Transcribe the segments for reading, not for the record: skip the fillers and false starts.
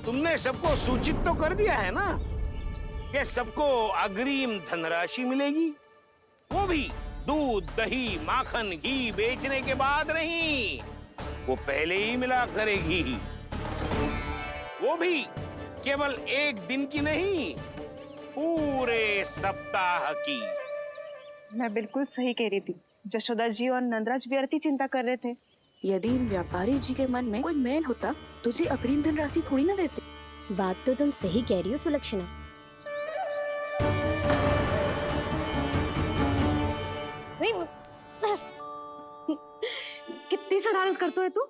तुमने सबको सूचित तो कर दिया है ना कि सबको अग्रिम धनराशि मिलेगी, वो भी दूध, दही, माखन, घी बेचने के बाद नहीं, वो पहले ही मिला करेगी। वो भी केवल एक दिन की नहीं, पूरे सप्ताह की। मैं बिल्कुल सही कह रही थी। जशोदा जी और नंदराज व्यर्थ ही चिंता कर रहे थे। यदि इन व्यापारी जी के मन में कोई मैल होता तुझे अग्रिम धनराशि थोड़ी ना देते। बात तो तुम सही कह रही हो सुलक्षणा। कितनी शरारत करते हो तू?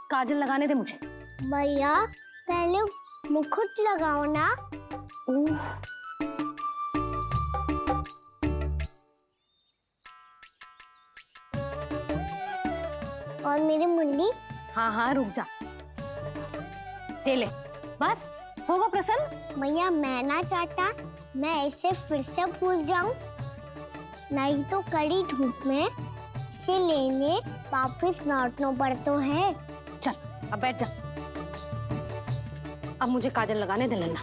काजल लगाने दे मुझे। भैया पहले मुकुट लगाओ ना। और मेरी मुन्नी। हाँ हाँ रुक जा। ले बस होगा प्रसन्न। भैया मैं ना चाहता मैं इसे फिर से भूल जाऊं, नहीं तो कड़ी धूप में इसे लेने वापस लौटना पड़ता है। चल अब बैठ जा। अब मुझे काजल लगाने दे नन्ना।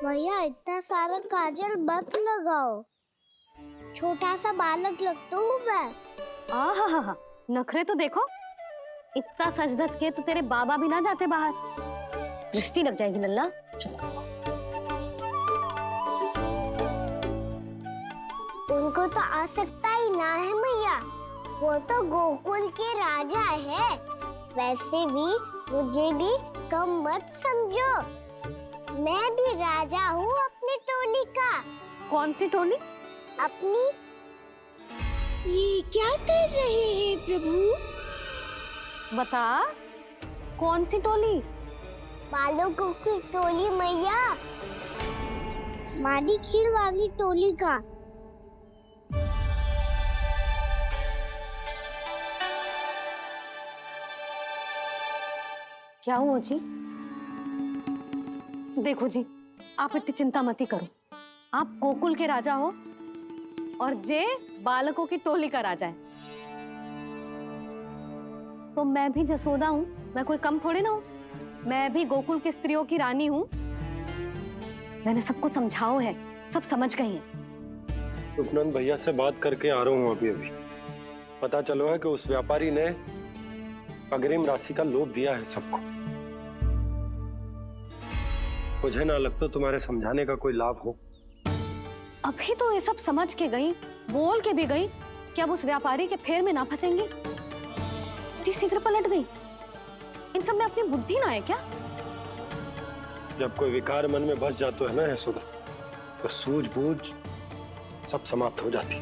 भैया इतना सारा काजल मत लगाओ, छोटा सा बालक लगता हूँ मैं। आहा नखरे तो देखो, इतना सज धज के तो तेरे बाबा भी ना जाते बाहर, दृष्टि लग जाएगी नन्ना। उनको तो आ सकता ही ना है भैया, वो तो गोकुल के राजा है। वैसे भी मुझे भी कम मत समझो, मैं भी राजा हूँ अपनी टोली का। कौन सी टोली? अपनी। ये क्या कर रहे हैं प्रभु? बता कौन सी टोली? बालकों की टोली मैया, मारी खीर वाली टोली का। क्या हुआ जी? देखो जी, आप इतनी चिंता मत ही करो। आप गोकुल के राजा हो और जे बालकों की टोली का राजा है, तो मैं भी जसोदा हूँ, मैं कोई कम थोड़ी ना हूँ। मैं भी गोकुल की स्त्रियों की रानी हूँ। मैंने सबको समझाओ है, सब समझ गई हैं। उपनंद भैया से बात करके आ रहा हूँ अभी। पता चलो है कि उस व्यापारी ने अग्रिम राशि का लोभ दिया है सबको। मुझे ना लगता तुम्हारे समझाने का कोई लाभ हो। अभी तो ये सब समझ के गई, बोल के भी गई कि अब उस व्यापारी के फेर में ना फंसेंगी। इतनी शीघ्र पलट गई। इन सब में अपनी बुद्धि ना है क्या? जब कोई विकार मन में बस जाता है ना यशोदा, तो सूझबूझ सब समाप्त हो जाती।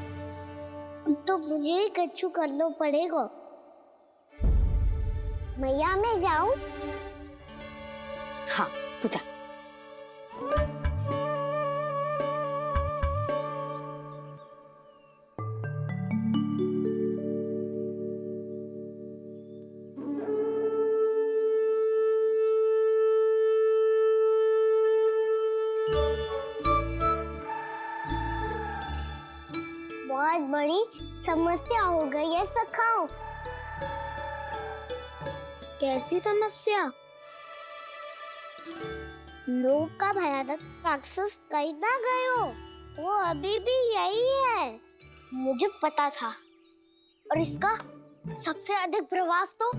तो मुझे ही कच्चू करना पड़ेगा। भैया मैं जाऊं? हाँ तू जा। बहुत बड़ी समस्या हो गई है सखाओ। कैसी समस्या? लोभ का भयानक राक्षस कहीं ना गए हो, वो अभी भी यही है। मुझे पता था, और इसका सबसे अधिक प्रभाव तो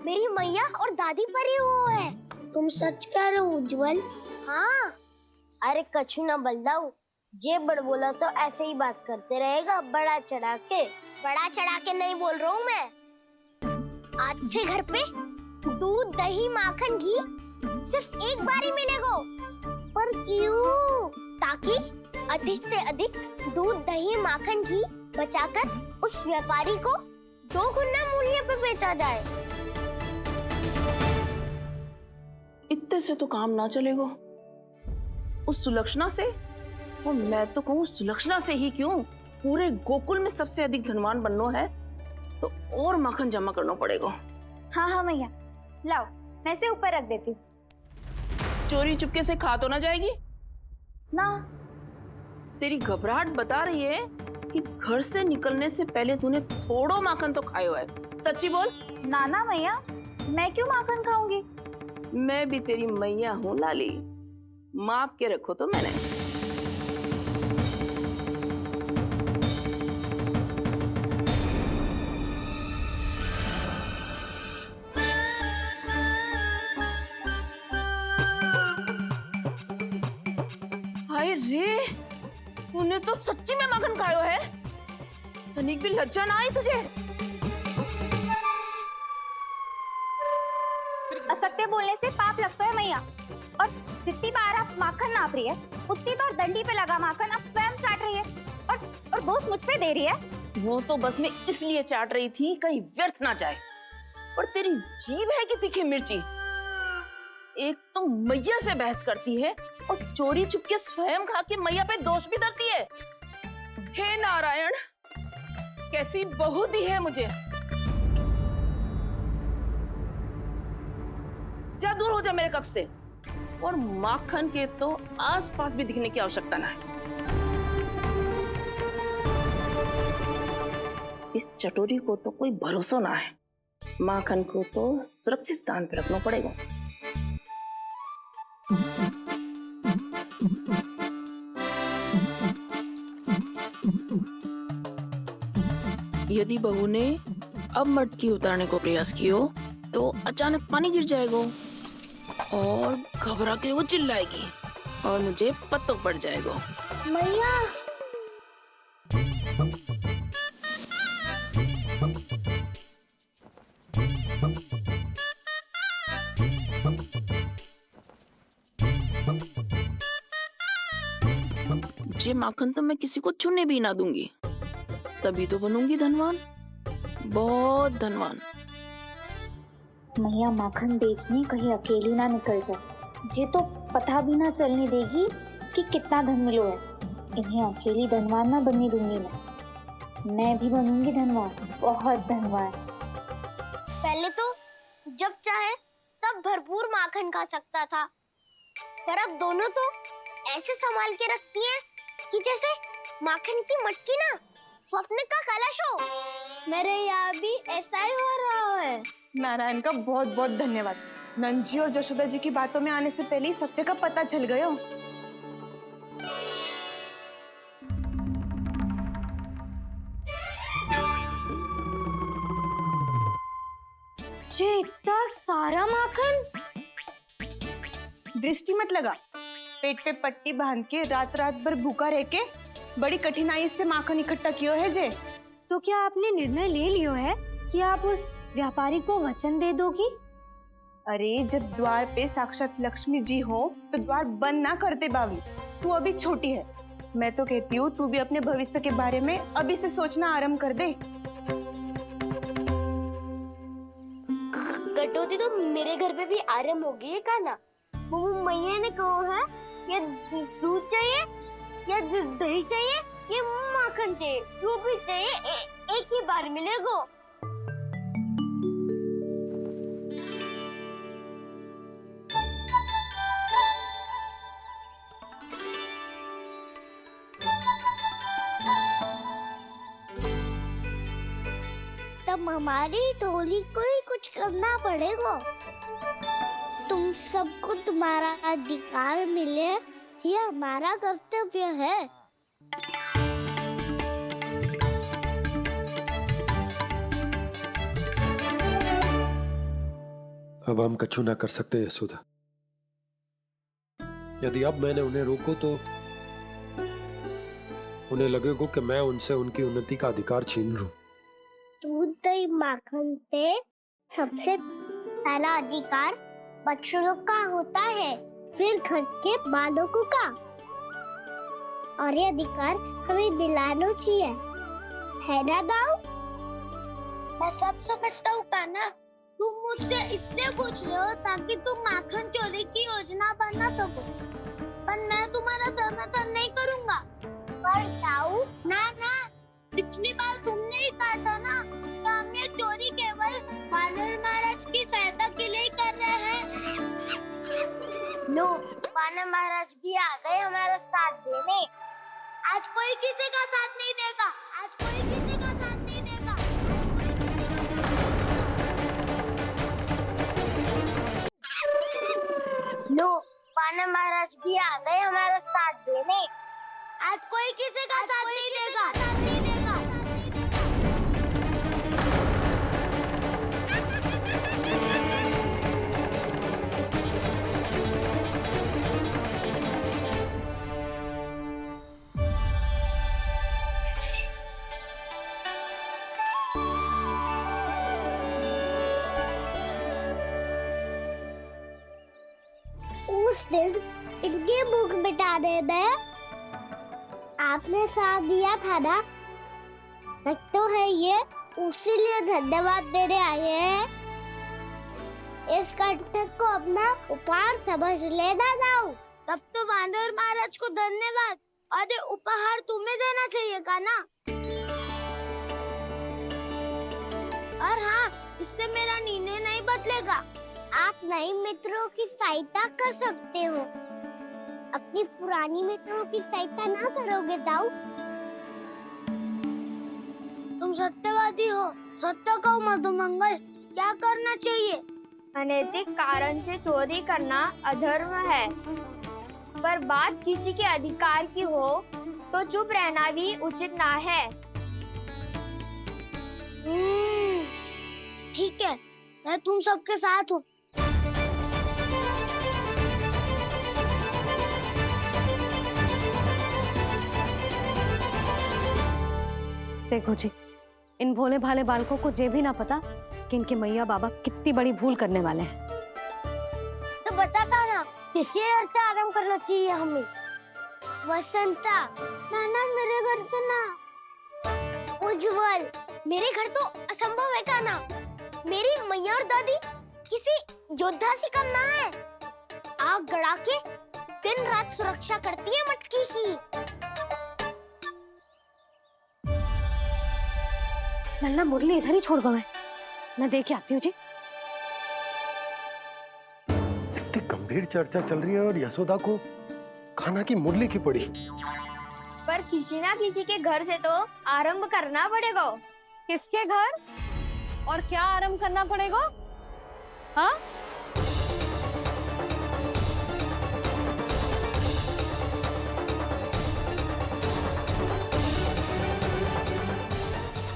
मेरी मैया और दादी पर ही हुआ है। तुम सच कह रहे हो उज्जवल? हाँ। अरे कछु ना बलदाऊ, जे बड़ बोला तो ऐसे ही बात करते रहेगा बड़ा चढ़ा के। बड़ा चढ़ा के नहीं बोल रहा हूँ मैं। आज से घर पे दूध, दही, माखन, घी सिर्फ एक बार ही मिलेगा। पर क्यों? ताकि अधिक से अधिक दूध, दही, माखन, घी बचाकर उस व्यापारी को 2 गुना मूल्य पे बेचा जाए। इतने से तो काम ना चलेगा। उस सुलक्षणा से, और मैं तो कहूँ सुलक्षणा से ही क्यों, पूरे गोकुल में सबसे अधिक धनवान बनना है तो और माखन जमा करना पड़ेगा। हाँ हाँ भैया, लाओ मैं इसे ऊपर रख देती हूँ। चोरी चुपके से खा तो ना जाएगी ना? तेरी घबराहट बता रही है कि घर से निकलने से पहले तूने थोड़ो माखन तो खायो है। सच्ची बोल। नाना मैया, मैं क्यों माखन खाऊंगी? मैं भी तेरी मैया हूँ लाली, माप के रखो तो मैंने। हाय रे, तूने तो सच्ची में माखन खायो है। तनिक भी लज्जा ना आई तुझे? असत्य बोलने से पाप लगता है मैया। और जितनी बार आप माखन नाप रही है, उतनी बार डंडी पे लगा माखन आप स्वयं चाट रही है और दोष मुझ पे दे रही है। वो तो बस मैं इसलिए चाट रही थी कहीं व्यर्थ ना जाए। और तेरी जीभ है कि तीखी मिर्ची। एक तो मैया से बहस करती है और चोरी चुपके स्वयं खा के मैया पे दोष भी धरती है। हे नारायण, कैसी बहू दी है मुझे। जा दूर हो जा मेरे कक्ष से। और माखन के तो आसपास भी दिखने की आवश्यकता ना है। इस चटोरी को तो कोई भरोसा ना है। माखन को तो सुरक्षित स्थान पर रखना पड़ेगा। यदि बहू ने अब मटकी उतारने को प्रयास किया तो अचानक पानी गिर जाएगा और घबरा के वो चिल्लाएगी और मुझे पता पड़ जाएगा। मैया, ये माखन तो मैं किसी को छूने भी ना दूंगी, तभी तो बनूंगी धनवान, बहुत धनवान। मैया माखन बेचने कहीं अकेली ना निकल जाए। ये तो पता भी ना चलने देगी कि कितना धन मिलो है। इन्हें अकेली धनवान ना बनने दूंगी मैं भी बनूंगी धनवान, बहुत धनवान। पहले तो जब चाहे तब भरपूर माखन खा सकता था, पर अब दोनों तो ऐसे संभाल के रखती हैं कि जैसे माखन की मटकी ना स्वप्न का कलश हो। मेरे यहाँ भी ऐसा ही हो रहा है। नारायण का बहुत बहुत धन्यवाद। नंद जी और जशोदा जी की बातों में आने से पहले ही सत्य का पता चल गया। जे इतना सारा माखन। दृष्टि मत लगा। पेट पे पट्टी बांध के रात रात भर भूखा रह के बड़ी कठिनाई से माखन इकट्ठा किया है जे। तो क्या आपने निर्णय ले लियो है कि आप उस व्यापारी को वचन दे दोगी? अरे जब द्वार पे साक्षात लक्ष्मी जी हो तो द्वार बंद ना करते बावली। तू अभी छोटी है। मैं तो कहती हूँ तू भी अपने भविष्य के बारे में अभी से सोचना आरंभ कर दे। कटौती तो मेरे घर पे भी आरंभ हो गई है का ना। मैया ने कहा है ये दूध चाहिए या दही चाहिए ये माखन चाहिए, जो भी चाहिए एक ही बार मिलेगा। तब हमारी टोली को ही कुछ करना पड़ेगा। तुम सबको तुम्हारा अधिकार मिले, ये हमारा कर्तव्य है। अब हम कछु ना कर सकते यशोदा। यदि अब मैंने उन्हें रोको तो उन्हें लगेगा कि मैं उनसे उनकी उन्नति का अधिकार छीन लूं। दूध दही माखन पे सबसे पहला अधिकार बछड़ों का होता है, फिर घर के बालकों का। और ये अधिकार हमें दिलाना चाहिए, है ना दाऊ? मैं सब समझता हूँ कान्हा। तुम मुझसे इसलिए पूछ रहे हो ताकि तुम माखन चोरी की योजना बना सको, पर मैं तुम्हारा समर्थन नहीं करूँगा। पर दाऊ ना, पिछली बार तुमने ही कहा था ना कि हम ये चोरी केवल वानर महाराज की सहायता के लिए कर रहे हैं। लो, वानर महाराज भी आ गए हमारा साथ देने। आज कोई किसी का साथ नहीं देगा। वानर महाराज भी आ गए हमारा साथ देने। आज कोई किसी का साथ नहीं देगा। उस दिन इनकी भूख मिटाने में आपने साथ दिया था ना, लगता है ये उसी लिए धन्यवाद देने आए हैं। इस कंटक को अपना उपहार समझ लेना जाओ। तब तो वानर महाराज को धन्यवाद और ये उपहार तुम्हें देना चाहिए का ना। और हाँ, इससे मेरा निर्णय नहीं बदलेगा। आप नए मित्रों की सहायता कर सकते हो, अपनी पुरानी मित्रों की सहायता ना करोगे दाऊ। तुम सत्यवादी हो, सत्य कहो मधुमंगल, क्या करना चाहिए? अनैतिक कारण से चोरी करना अधर्म है, पर बात किसी के अधिकार की हो तो चुप रहना भी उचित ना है। ठीक है, मैं तुम सबके साथ हूँ। देखो जी, इन भोले भाले बालकों को ये भी ना पता कि इनके मैया बाबा कितनी बड़ी भूल करने वाले हैं। तो बता था ना, किसी घर से आराम करना चाहिए हमें। वसंता, ना मेरे घर से ना। उज्जवल, मेरे घर तो असंभव है का ना। मेरी मैया और दादी किसी योद्धा से कम ना है। आग गड़ा के दिन रात सुरक्षा करती है मटकी की। नन्ना मुरली इधर ही छोड़ गए, मैं देख के आती हूँ जी। इतनी गंभीर चर्चा चल रही है और यशोदा को खाना की मुरली की पड़ी। पर किसी ना किसी के घर से तो आरंभ करना पड़ेगा। किसके घर और क्या आरंभ करना पड़ेगा? हाँ,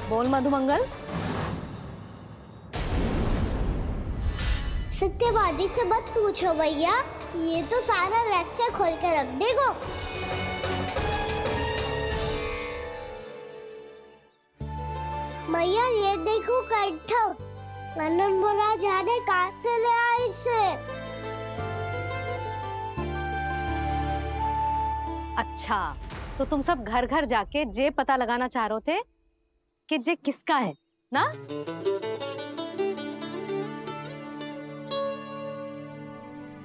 बोल मधुमंगल। सत्यवादी से मत पूछो भैया, ये तो सारा रहस्य खोल के रख देगा। भैया ये देखो कंठक, नंदन बोला जाने कहाँ से ले आई इसे। अच्छा, तो तुम सब घर घर जाके जे पता लगाना चाह रहे थे कि जे किसका है ना?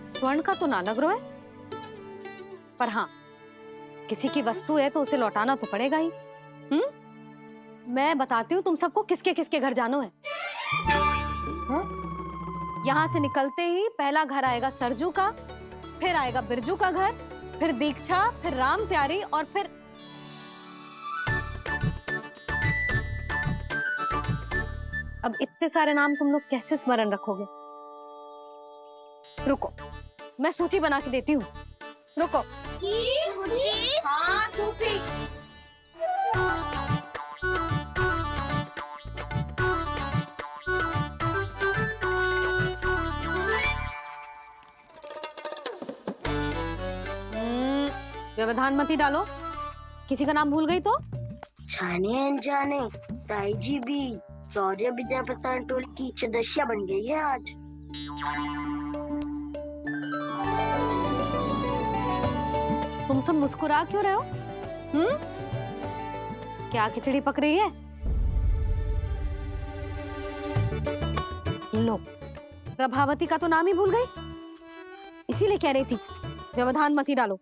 स्वर्ण का तो ना लग रहा है, पर हाँ, किसी की वस्तु है तो उसे लौटाना तो पड़ेगा ही। मैं बताती हूँ तुम सबको किसके किसके घर जाना है। यहाँ से निकलते ही पहला घर आएगा सरजू का, फिर आएगा बिरजू का घर, फिर दीक्षा, फिर राम प्यारी और फिर अब इतने सारे नाम तुम लोग कैसे स्मरण रखोगे? रुको, मैं सूची बना के देती हूँ। रुको। हाँ, सूची। व्यवधान मत ही डालो, किसी का नाम भूल गई तो? जाने अनजाने ताई जी भी शौर्य विद्या प्रसारण टोली की सदस्य बन गई है आज। तुम सब मुस्कुरा क्यों रहे हो? क्या खिचड़ी पक रही है? लो, प्रभावती का तो नाम ही भूल गई, इसीलिए कह रही थी व्यवधान मत ही डालो।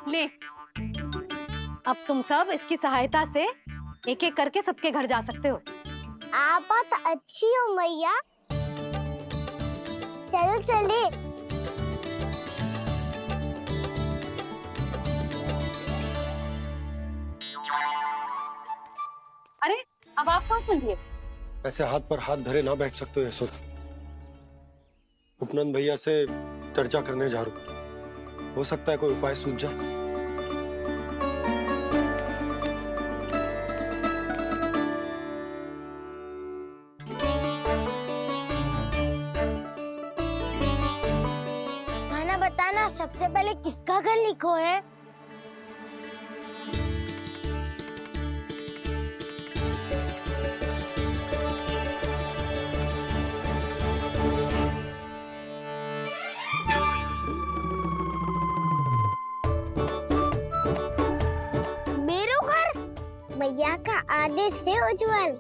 ले, अब तुम सब इसकी सहायता से एक एक करके सबके घर जा सकते हो। आप तो अच्छी हो मैया, चलो चले। अरे अब आप कहाँ चलिए? ऐसे हाथ पर हाथ धरे ना बैठ सकते हो यशोदा। उपनंद भैया से चर्चा करने जा रहा हूँ। हो सकता है कोई उपाय सूझ जाए। खाना बताना, सबसे पहले किसका घर लिखो है? मेरो घर? भैया का आदेश से उज्जवल।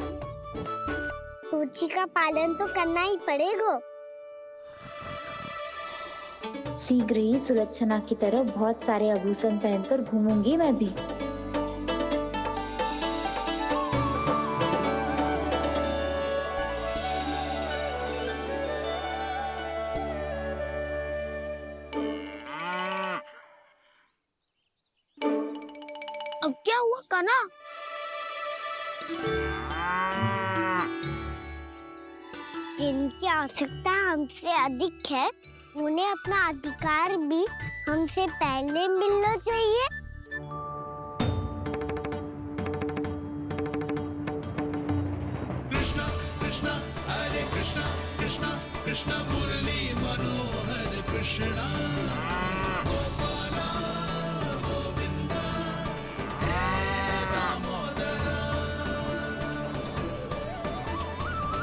सूची का पालन तो करना ही पड़ेगा। शीघ्र ही सुलक्षणा की तरह बहुत सारे आभूषण पहनकर घूमूंगी मैं भी। अब क्या हुआ काना? जिनकी आवश्यकता हमसे अधिक है, उन्हें अपना अधिकार भी हमसे पहले मिलना चाहिए। कृष्णा कृष्णा हरे कृष्णा कृष्णा कृष्णा मुरली मनोहर कृष्णा गोपाला गोविंदा हे दामोदरा।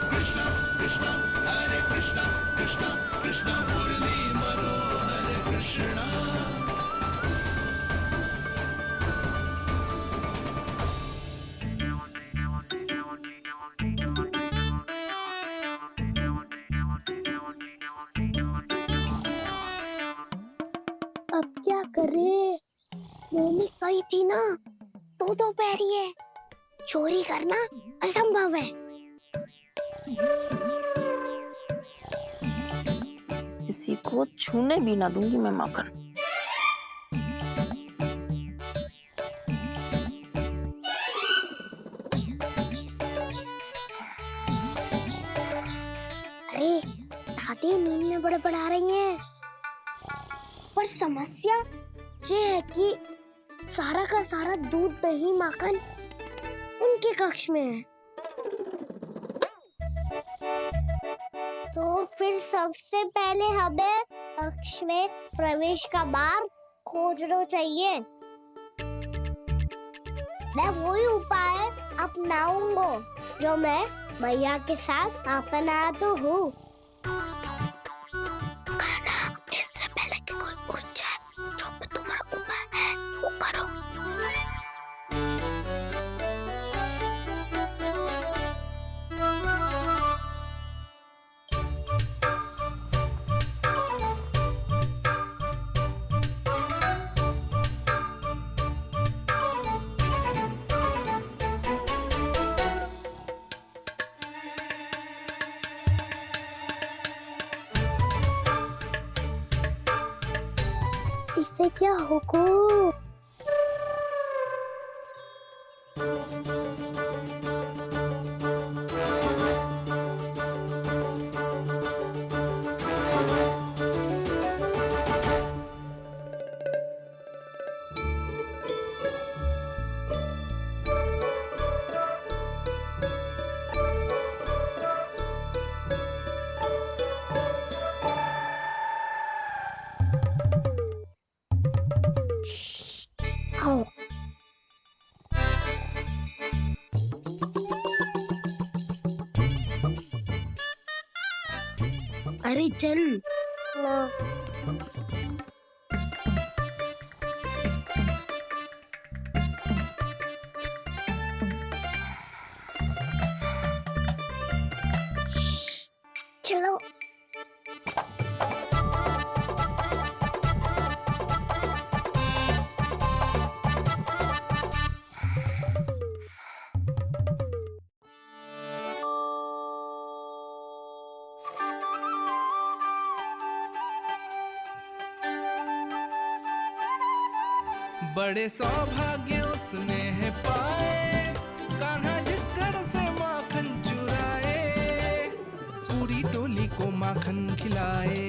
कृष्णा कृष्णा हरे कृष्णा कृष्णा कृष्णा मुरली मनोहर कृष्णा। अब क्या करे? मम्मी कही थी ना, दो पैरी है, चोरी करना असंभव है। किसी को छूने भी ना दूंगी मैं माखन। अरे दादी नींद में बड़बड़ा रही हैं। पर समस्या ये है कि सारा का सारा दूध दही माखन उनके कक्ष में है। तो फिर सबसे पहले हमें कक्ष में प्रवेश का मार्ग खोजना चाहिए। मैं वही उपाय अपनाऊंगा जो मैं भैया के साथ अपनाता हूँ। इससे पहले कि कोई पूछ जाए, जो भी तुम्हारा उपाय है वो करो। इससे क्या होगा? आओ। अरे चल ना। चलो। बड़े सौभाग्य उसने है पाए, कान्हा जिस घर से माखन चुराए, पूरी टोली को माखन खिलाए,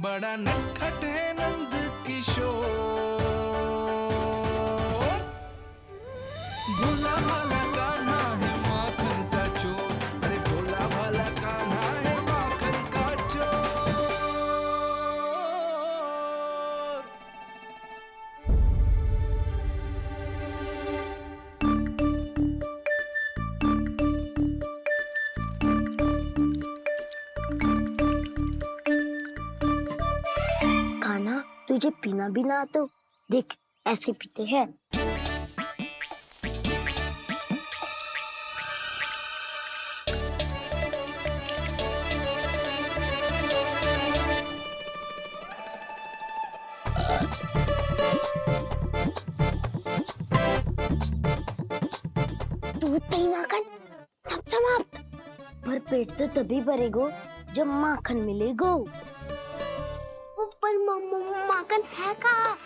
बड़ा नटखट है नंद किशोर। भोला भाला कान्हा है माखन का चोर, अरे भोला भाला कान्हा है माखन का चोर। कान्हा, तुझे पीना भी ना तो देख ऐसे पीते हैं। दूध दही माखन सब समाप्त। पर पेट तो तभी भरेगो जब माखन मिलेगो। पर माखन है कहाँ?